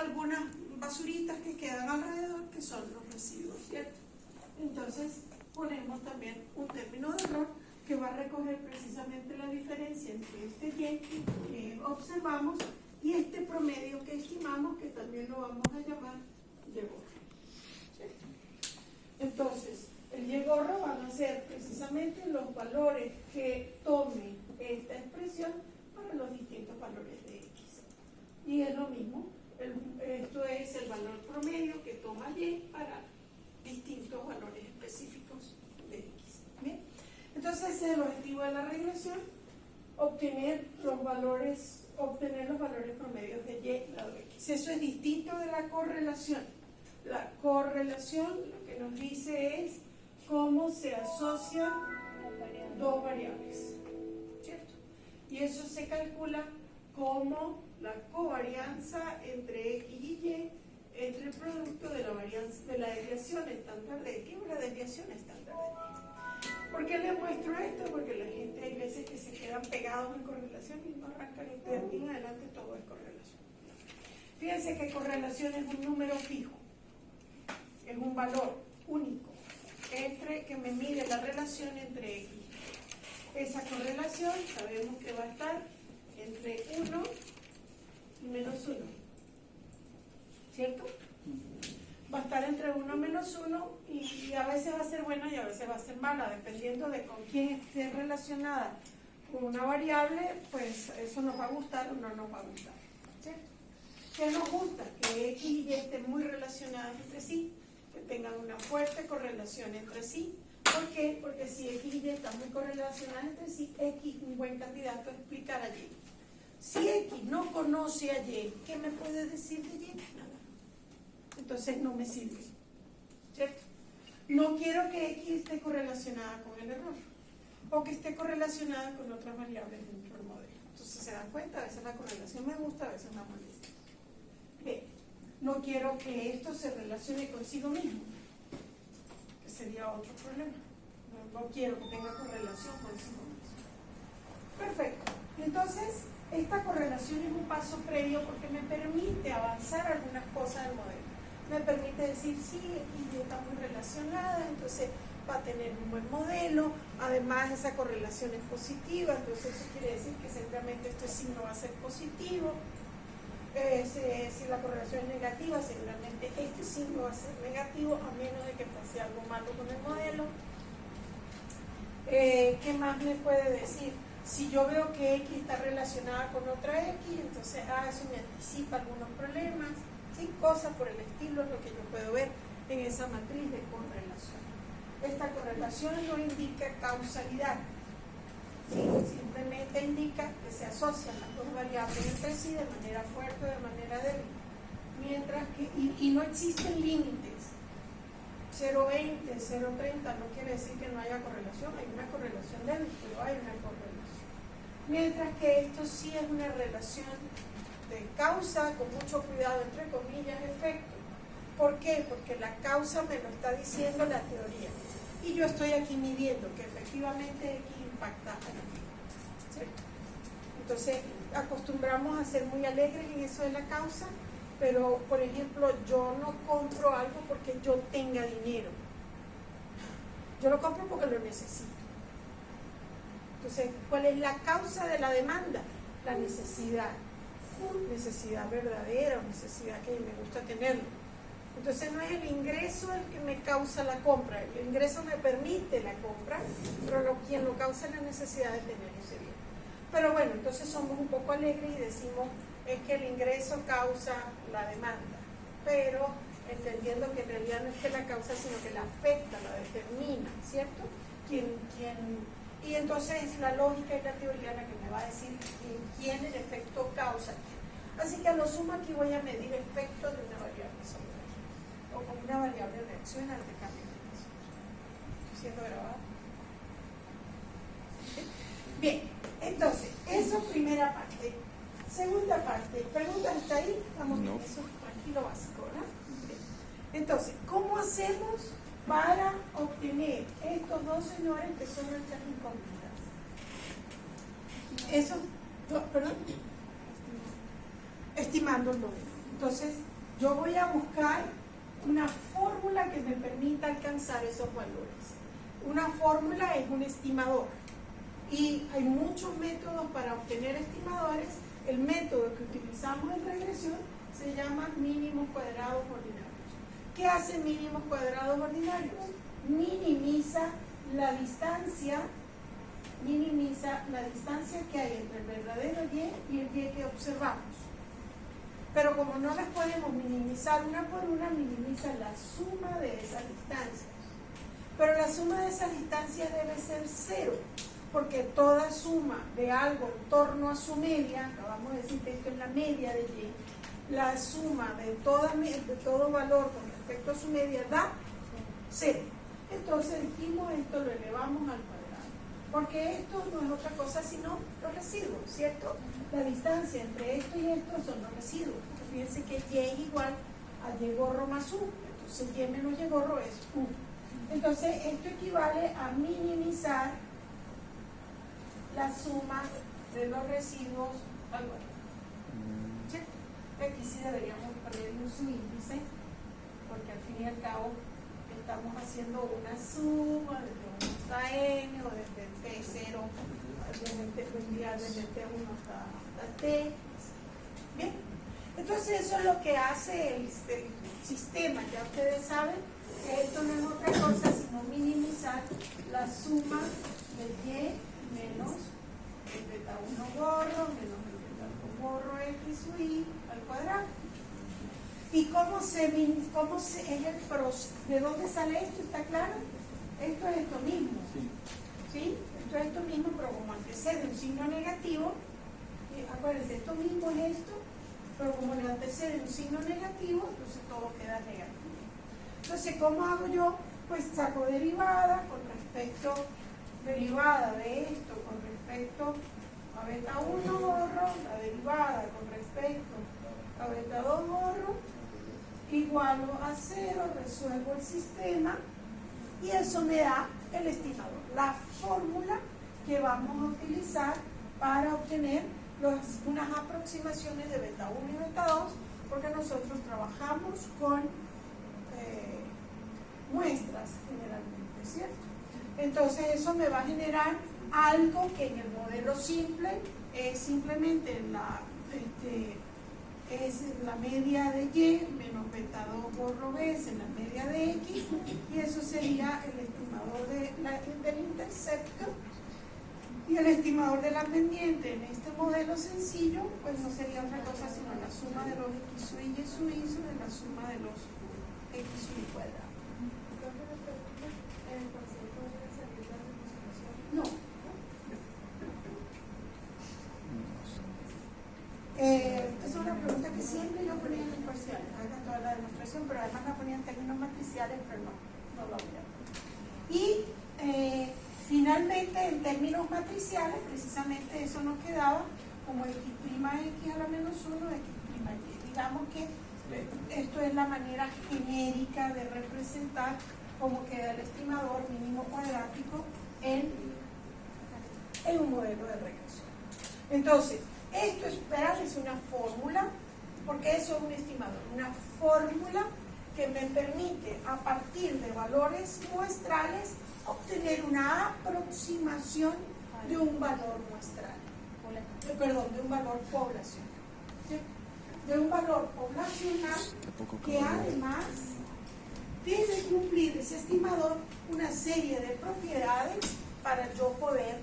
algunas basuritas que quedan alrededor, que son los residuos, ¿cierto? Entonces ponemos también un término de error que va a recoger precisamente la diferencia entre este Y que observamos y este promedio que estimamos, que también lo vamos a llamar Y gorro. ¿Cierto? Entonces, el Y gorro van a ser precisamente los valores que tome esta expresión para los distintos valores de X. Y es lo mismo, esto es el valor promedio que toma Y para distintos valores específicos de X. ¿Bien? Entonces, ese es el objetivo de la regresión, obtener los valores promedios de Y dado X. Eso es distinto de la correlación. La correlación lo que nos dice es cómo se asocian dos variables, ¿cierto? Y eso se calcula como la covarianza entre X y Y entre el producto de la varianza de la desviación estándar de X o la desviación estándar de Y. ¿Por qué les muestro esto? Porque la gente hay veces que se quedan pegados en correlación y no arrancan y de aquí en adelante todo es correlación. Fíjense que correlación es un número fijo, es un valor único que me mide la relación entre X. Esa correlación sabemos que va a estar entre 1 y menos 1, ¿cierto? Va a estar entre 1 y menos 1 y a veces va a ser buena y a veces va a ser mala, dependiendo de con quién esté relacionada con una variable, pues eso nos va a gustar o no nos va a gustar, ¿cierto? ¿Qué nos gusta? Que X y Y estén muy relacionadas entre sí, que tengan una fuerte correlación entre sí. ¿Por qué? Porque si X y Y están muy correlacionadas entre sí, X es un buen candidato a explicar a Y. Si X no conoce a Y, ¿qué me puede decir de Y? Nada. Entonces no me sirve, ¿cierto? No quiero que X esté correlacionada con el error o que esté correlacionada con otras variables dentro del modelo. Entonces se dan cuenta, a veces la correlación me gusta, a veces me molesta. Bien, no quiero que esto se relacione consigo mismo, que sería otro problema. No quiero que tenga correlación consigo mismo. Perfecto. Entonces, esta correlación es un paso previo porque me permite avanzar algunas cosas del modelo. Me permite decir, sí, X y Y está muy relacionada, entonces va a tener un buen modelo. Además, esa correlación es positiva, entonces eso quiere decir que seguramente este signo va a ser positivo. Si la correlación es negativa, seguramente este signo va a ser negativo, a menos de que pase algo malo con el modelo. ¿Qué más me puede decir? Si yo veo que X está relacionada con otra X, entonces eso me anticipa algunos problemas, ¿sí? Cosas por el estilo es lo que yo puedo ver en esa matriz de correlación. Esta correlación no indica causalidad, ¿sí? Simplemente indica que se asocian las dos variables entre sí de manera fuerte o de manera débil, mientras que, y no existen límites. 0,20, 0,30 no quiere decir que no haya correlación, hay una correlación débil, pero hay una correlación. Mientras que esto sí es una relación de causa, con mucho cuidado, entre comillas, efecto. ¿Por qué? Porque la causa me lo está diciendo la teoría. Y yo estoy aquí midiendo que efectivamente X impacta a la vida, ¿cierto? Entonces, acostumbramos a ser muy alegres en eso de la causa, pero, por ejemplo, yo no compro algo porque yo tenga dinero. Yo lo compro porque lo necesito. Entonces, ¿cuál es la causa de la demanda? La necesidad. Necesidad verdadera o necesidad que me gusta tenerlo. Entonces, no es el ingreso el que me causa la compra. El ingreso me permite la compra, pero quien lo causa es la necesidad de tener ese bien. Pero bueno, entonces somos un poco alegres y decimos es que el ingreso causa la demanda, pero entendiendo que en realidad no es que la causa, sino que la afecta, la determina, ¿cierto? Y entonces es la lógica y la teoría la que me va a decir quién el efecto causa. Así que a lo sumo aquí voy a medir efecto de una variable sobre otra, o como una variable reacciona ante cambio de peso. ¿Estoy siendo grabado? Bien, entonces, eso primera parte. Segunda parte, ¿preguntas hasta ahí? Estamos en eso, tranquilo básico, ¿verdad? Bien. Entonces, ¿cómo hacemos para obtener estos dos señores que son nuestras incógnitas? Eso, perdón, estimando el modelo. Entonces, yo voy a buscar una fórmula que me permita alcanzar esos valores. Una fórmula es un estimador y hay muchos métodos para obtener estimadores. El método que utilizamos en regresión se llama mínimos cuadrados ordinarios. ¿Qué hace mínimos cuadrados ordinarios? Minimiza la distancia que hay entre el verdadero Y y el Y que observamos. Pero como no las podemos minimizar una por una, minimiza la suma de esas distancias. Pero la suma de esas distancias debe ser cero, porque toda suma de algo en torno a su media, acabamos de decir que esto es la media de Y, la suma de todo valor con respecto a su media da cero. Entonces dijimos esto lo elevamos al cuadrado, porque esto no es otra cosa sino los residuos, ¿cierto? La distancia entre esto y esto son los residuos. Fíjense que Y es igual a Y gorro más U, entonces Y menos Y gorro es U. Entonces esto equivale a minimizar la suma de los residuos al cuadrado. ¿Sí? Aquí sí deberíamos poner su índice, porque al fin y al cabo estamos haciendo una suma desde 1 hasta N o desde T0, desde T1 hasta T. Bien, entonces eso es lo que hace el sistema. Ya ustedes saben que esto no es otra cosa sino minimizar la suma de Y menos el beta 1 gorro menos el beta 2 gorro X u Y al cuadrado. ¿Y cómo se es el proceso? ¿De dónde sale esto? ¿Está claro? Esto es esto mismo. ¿Sí? Esto es esto mismo, pero como antecede un signo negativo, acuérdense, esto mismo es esto, pero como le antecede un signo negativo, entonces todo queda negativo. Entonces, ¿cómo hago yo? Pues saco derivada derivada de esto con respecto a beta 1 gorro, la derivada con respecto a beta 2 gorro, igualo a 0, resuelvo el sistema y eso me da el estimador, la fórmula que vamos a utilizar para obtener unas aproximaciones de beta 1 y beta 2, porque nosotros trabajamos con muestras generalmente, ¿cierto? Entonces eso me va a generar algo que en el modelo simple es simplemente es la media de Y menos beta 2 gorro B es la media de X, y eso sería el estimador del intercepto. Y el estimador de la pendiente en este modelo sencillo, pues no sería otra cosa sino la suma de los X sub Y sub Y sobre la suma de los X sub Y cuadrado. No. Es una pregunta que siempre yo ponía en el parcial, hagan toda la demostración, pero además la ponía en términos matriciales, pero no lo voy a poner. Y finalmente, en términos matriciales, precisamente eso nos quedaba como X' a la menos 1, X'. Digamos que esto es la manera genérica de representar cómo queda el estimador mínimo cuadrático en un modelo de regresión. Entonces, esto es una fórmula, porque eso es un estimador, una fórmula que me permite, a partir de valores muestrales, obtener una aproximación de un valor muestral, de un valor poblacional. ¿Sí? De un valor poblacional que además debe cumplir ese estimador una serie de propiedades para yo poder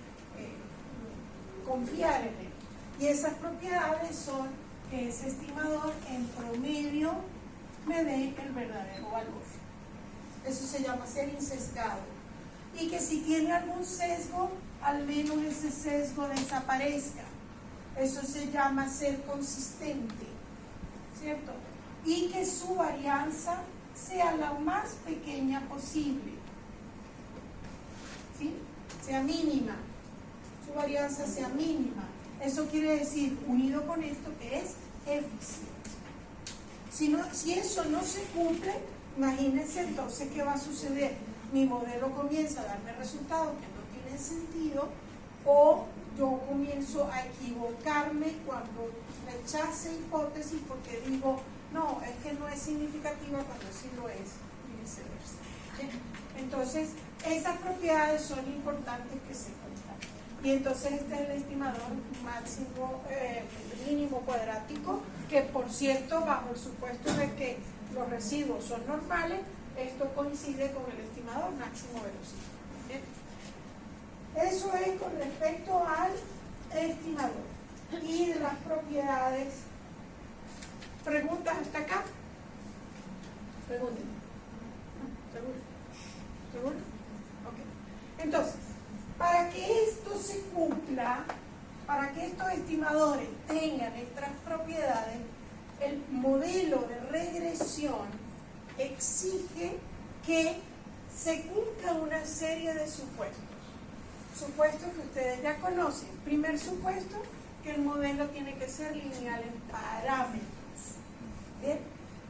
confiar en él. Y esas propiedades son que ese estimador en promedio me dé el verdadero valor. Eso se llama ser insesgado. Y que si tiene algún sesgo, al menos ese sesgo desaparezca. Eso se llama ser consistente, ¿cierto? Y que su varianza sea la más pequeña posible, ¿sí? Sea mínima, su varianza sea mínima. Eso quiere decir, unido con esto, que es eficiente. Si eso no se cumple, imagínense entonces qué va a suceder. Mi modelo comienza a darme resultados que no tienen sentido, o yo comienzo a equivocarme cuando rechace hipótesis porque digo, no, es que no es significativa cuando sí lo es y viceversa. ¿Sí? Entonces, esas propiedades son importantes que se cuentan. Y entonces este es el estimador máximo, mínimo cuadrático, que por cierto, bajo el supuesto de que los residuos son normales, esto coincide con el estimador máximo velocidad. ¿Bien? Eso es con respecto al estimador y de las propiedades. ¿Preguntas hasta acá? Pregúntenme. ¿Seguro? ¿Seguro? Ok. Entonces, para que esto se cumpla, para que estos estimadores tengan estas propiedades, el modelo de regresión exige que se cumpla una serie de supuestos. Supuestos que ustedes ya conocen. Primer supuesto, que el modelo tiene que ser lineal en parámetros. ¿Bien?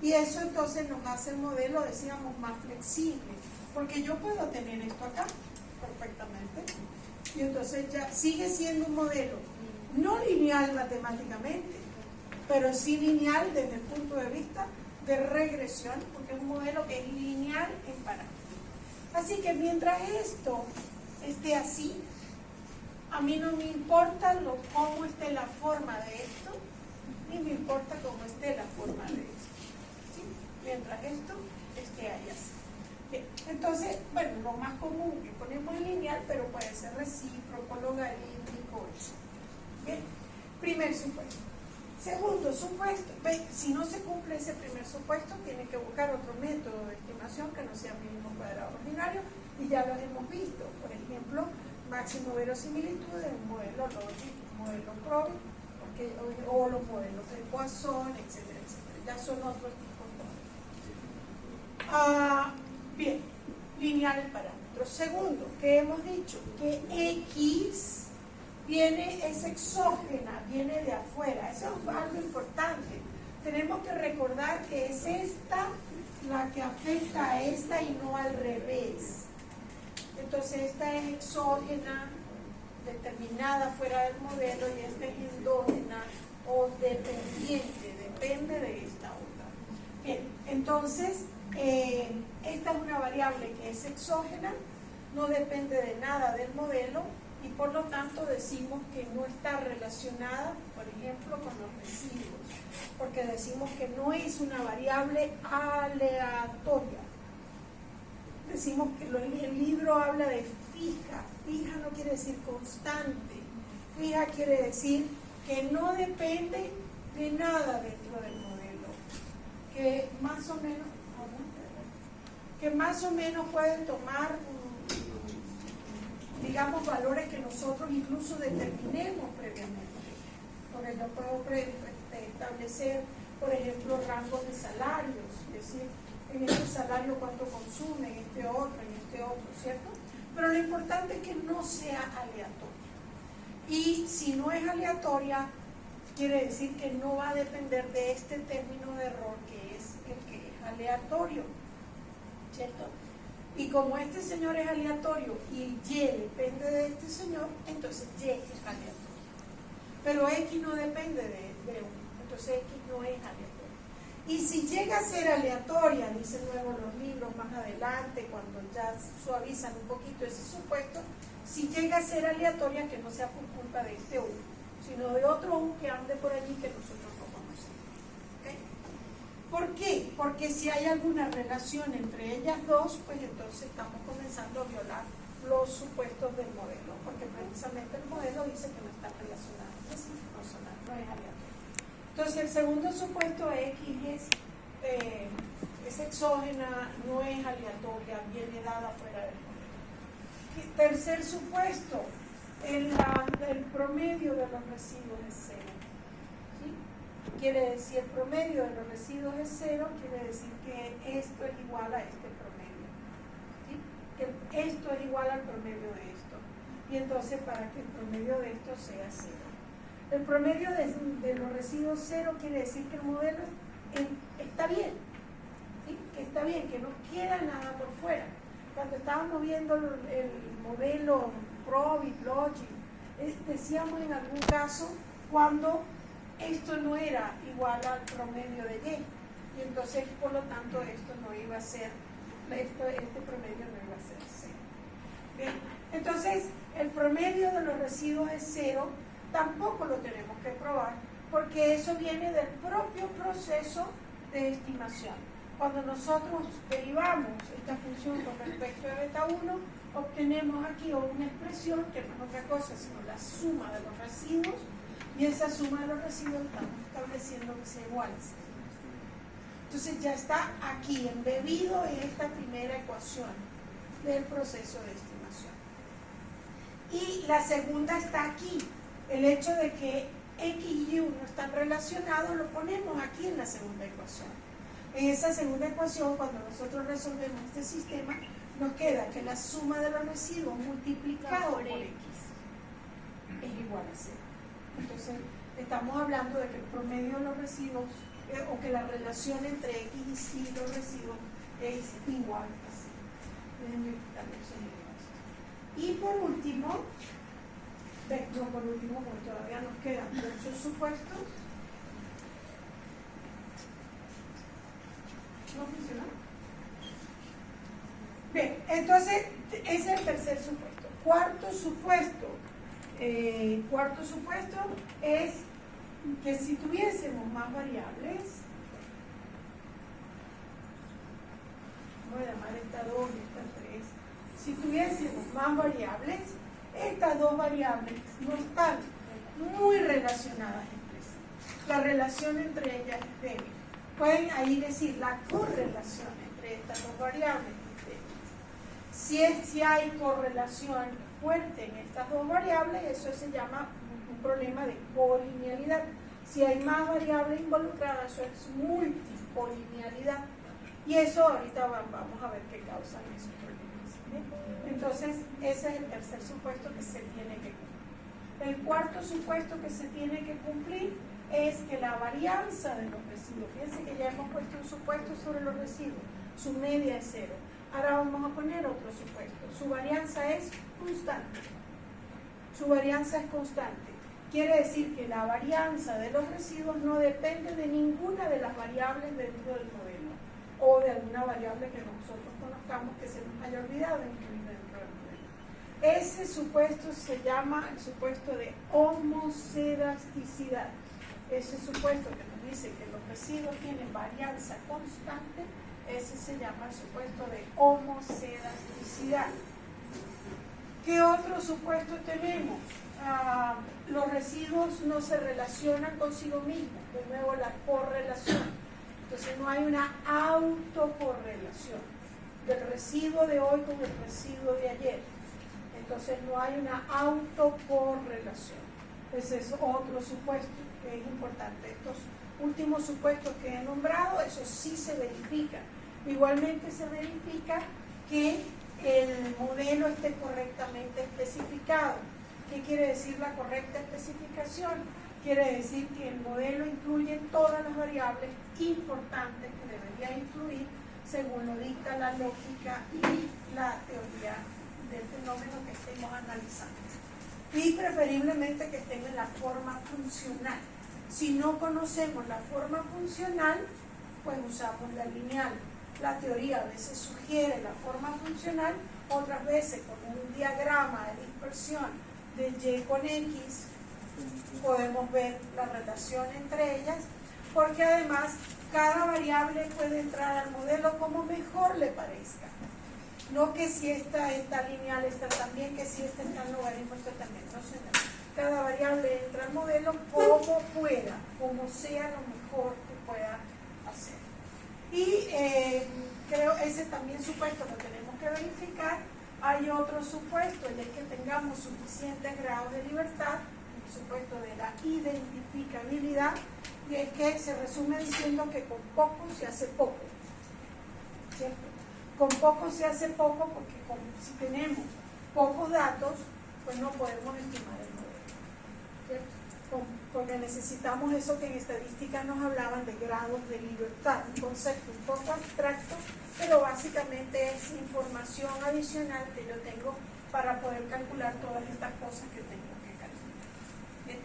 Y eso entonces nos hace el modelo, decíamos, más flexible. Porque yo puedo tener esto acá perfectamente. Y entonces ya sigue siendo un modelo no lineal matemáticamente, pero sí lineal desde el punto de vista de regresión, porque es un modelo que es lineal en parámetros. Así que mientras esto esté así, a mí no me importa cómo esté la forma de esto, ni me importa cómo esté la forma de esto. ¿Sí? Mientras esto esté ahí así. Bien. Entonces, bueno, lo más común que ponemos es lineal, pero puede ser recíproco, logarítmico, eso. Bien. Primer supuesto. Segundo supuesto, si no se cumple ese primer supuesto, tiene que buscar otro método de estimación que no sea mínimo cuadrado ordinario, y ya los hemos visto. Por ejemplo, máximo verosimilitud de un modelo Logic, un modelo Probit, o los modelos de Poisson, etcétera, etcétera. Ya son otros tipos de. Bien, lineal el parámetro. Segundo, que hemos dicho que X es exógena, viene de afuera. Eso es algo importante. Tenemos que recordar que es esta la que afecta a esta y no al revés. Entonces esta es exógena, determinada fuera del modelo, y esta es endógena o dependiente, depende de esta otra. Bien, entonces esta es una variable que es exógena, no depende de nada del modelo, y por lo tanto decimos que no está relacionada, por ejemplo, con los residuos, porque decimos que no es una variable aleatoria. Decimos que el libro habla de fija. Fija no quiere decir constante. Fija quiere decir que no depende de nada dentro del modelo. Que más o menos pueden tomar, digamos, valores que nosotros incluso determinemos previamente. Porque yo puedo establecer, por ejemplo, rangos de salarios, es decir, en este salario cuánto consume, en este otro, ¿cierto? Pero lo importante es que no sea aleatoria. Y si no es aleatoria, quiere decir que no va a depender de este término de error que es el que es aleatorio, ¿cierto? Y como este señor es aleatorio y Y depende de este señor, entonces Y es aleatorio. Pero X no depende de uno, entonces X no es aleatorio. Y si llega a ser aleatoria, dicen luego los libros más adelante, cuando ya suavizan un poquito ese supuesto, si llega a ser aleatoria, que no sea por culpa de este U, sino de otro U que ande por allí que nosotros no conocemos. ¿Okay? ¿Por qué? Porque si hay alguna relación entre ellas dos, pues entonces estamos comenzando a violar los supuestos del modelo, porque precisamente el modelo dice que no está relacionado, no es aleatorio. Entonces el segundo supuesto, X es exógena, no es aleatoria, viene dada fuera del modelo. Tercer supuesto, el promedio de los residuos es cero. ¿Sí? Quiere decir, el promedio de los residuos es cero, quiere decir que esto es igual a este promedio. ¿Sí? Que esto es igual al promedio de esto. Y entonces para que el promedio de esto sea cero. El promedio de los residuos cero quiere decir que el modelo está bien, ¿sí? Que está bien, que no queda nada por fuera. Cuando estábamos viendo el modelo Probit, Logic, decíamos en algún caso cuando esto no era igual al promedio de Y. Y entonces entonces por lo tanto esto no iba a ser, este promedio no iba a ser 0. Bien, entonces el promedio de los residuos es 0, tampoco lo tenemos que probar, porque eso viene del propio proceso de estimación. Cuando nosotros derivamos esta función con respecto a beta 1, obtenemos aquí una expresión que no es otra cosa sino la suma de los residuos, y esa suma de los residuos estamos estableciendo que sea igual. Entonces ya está aquí embebido en esta primera ecuación del proceso de estimación. Y la segunda está aquí. El hecho de que X y Y no están relacionados lo ponemos aquí en la segunda ecuación. En esa segunda ecuación, cuando nosotros resolvemos este sistema, nos queda que la suma de los residuos multiplicado por X es igual a 0. Entonces, estamos hablando de que el promedio de los residuos, o que la relación entre X y los residuos es igual a 0. Y por último, porque todavía nos quedan muchos supuestos. ¿No funciona? Bien, entonces ese es el tercer supuesto. Cuarto supuesto es que si tuviésemos más variables, voy a llamar esta 2 y esta 3, si tuviésemos más variables, estas dos variables no están muy relacionadas entre sí. La relación entre ellas es débil. Pueden ahí decir la correlación entre estas dos variables es débil. Si hay correlación fuerte en estas dos variables, eso se llama un problema de colinealidad. Si hay más variables involucradas, eso es multicolinealidad. Y eso ahorita vamos a ver qué causan esos problemas. Entonces, ese es el tercer supuesto que se tiene que cumplir. El cuarto supuesto que se tiene que cumplir es que la varianza de los residuos, fíjense que ya hemos puesto un supuesto sobre los residuos, su media es 0. Ahora vamos a poner otro supuesto. Su varianza es constante. Su varianza es constante. Quiere decir que la varianza de los residuos no depende de ninguna de las variables dentro del modelo, o de alguna variable que nosotros conozcamos que se nos haya olvidado incluir dentro del modelo. Ese supuesto se llama el supuesto de homocelasticidad. Ese supuesto que nos dice que los residuos tienen varianza constante, ese se llama el supuesto de homocelasticidad. ¿Qué otro supuesto tenemos? Los residuos no se relacionan consigo mismos, de nuevo la correlación. Entonces no hay una autocorrelación del residuo de hoy con el residuo de ayer. Entonces no hay una autocorrelación. Ese es otro supuesto que es importante. Estos últimos supuestos que he nombrado, eso sí se verifica. Igualmente se verifica que el modelo esté correctamente especificado. ¿Qué quiere decir la correcta especificación? Quiere decir que el modelo incluye todas las variables importantes que debería incluir según lo dicta la lógica y la teoría del fenómeno que estemos analizando. Y preferiblemente que estén en la forma funcional. Si no conocemos la forma funcional, pues usamos la lineal. La teoría a veces sugiere la forma funcional, otras veces con un diagrama de dispersión de Y con X podemos ver la relación entre ellas, porque además cada variable puede entrar al modelo como mejor le parezca. No que si esta está lineal, esta también, que si esta está en logaritmo, esta también. No sé nada. Cada variable entra al modelo como pueda, como sea lo mejor que pueda hacer. Y creo ese también supuesto lo tenemos que verificar. Hay otro supuesto, y es que tengamos suficientes grados de libertad, el supuesto de la identificabilidad, y es que se resume diciendo que con poco se hace poco, ¿cierto? Con poco se hace poco porque si tenemos pocos datos, pues no podemos estimar el modelo, ¿cierto? Porque necesitamos eso que en estadística nos hablaban de grados de libertad, un concepto un poco abstracto, pero básicamente es información adicional que yo tengo para poder calcular todas estas cosas que tengo que calcular. ¿Bien?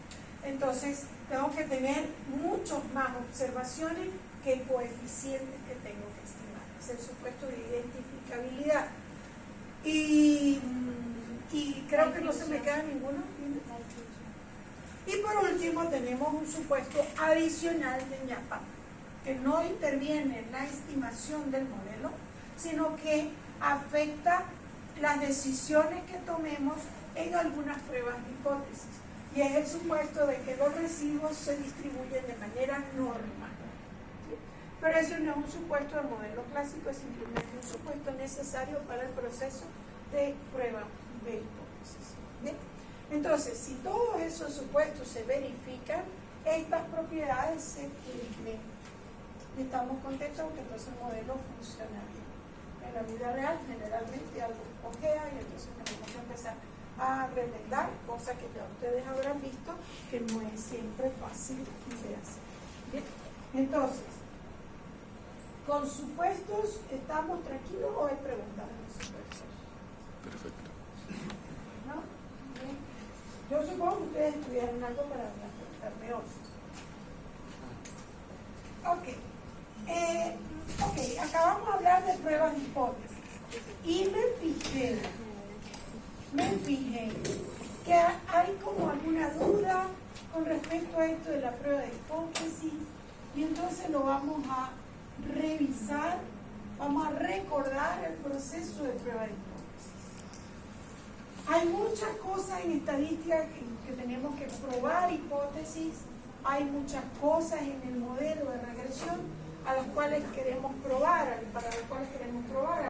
Entonces, tengo que tener muchas más observaciones qué coeficientes que tengo que estimar. Es el supuesto de identificabilidad. Y creo que no se me queda ninguno. Y por último tenemos un supuesto adicional de ñapa, que no interviene en la estimación del modelo, sino que afecta las decisiones que tomemos en algunas pruebas de hipótesis. Y es el supuesto de que los residuos se distribuyen de manera normal. ¿Sí? Pero eso no es un supuesto del modelo clásico, es simplemente un supuesto necesario para el proceso de prueba de hipótesis. ¿Bien? Entonces, si todos esos supuestos se verifican, estas propiedades se cumplen. Y estamos contentos porque entonces el modelo funciona bien. En la vida real, generalmente algo cojea y entonces tenemos que empezar a remendar, cosa que ya ustedes habrán visto que no es siempre fácil de hacer. ¿Bien? Entonces, con supuestos, ¿estamos tranquilos o hay preguntas de los supuestos? Perfecto. ¿No? ¿Bien? Yo supongo que ustedes estudiaron algo para preguntarme hoy. Ok, acabamos de hablar de pruebas de hipótesis y me fijé que hay como alguna duda con respecto a esto de la prueba de hipótesis y entonces lo vamos a revisar, vamos a recordar el proceso de prueba de hipótesis. Hay muchas cosas en estadística que tenemos que probar hipótesis, hay muchas cosas en el modelo de regresión a las cuales queremos probar, para las cuales queremos probar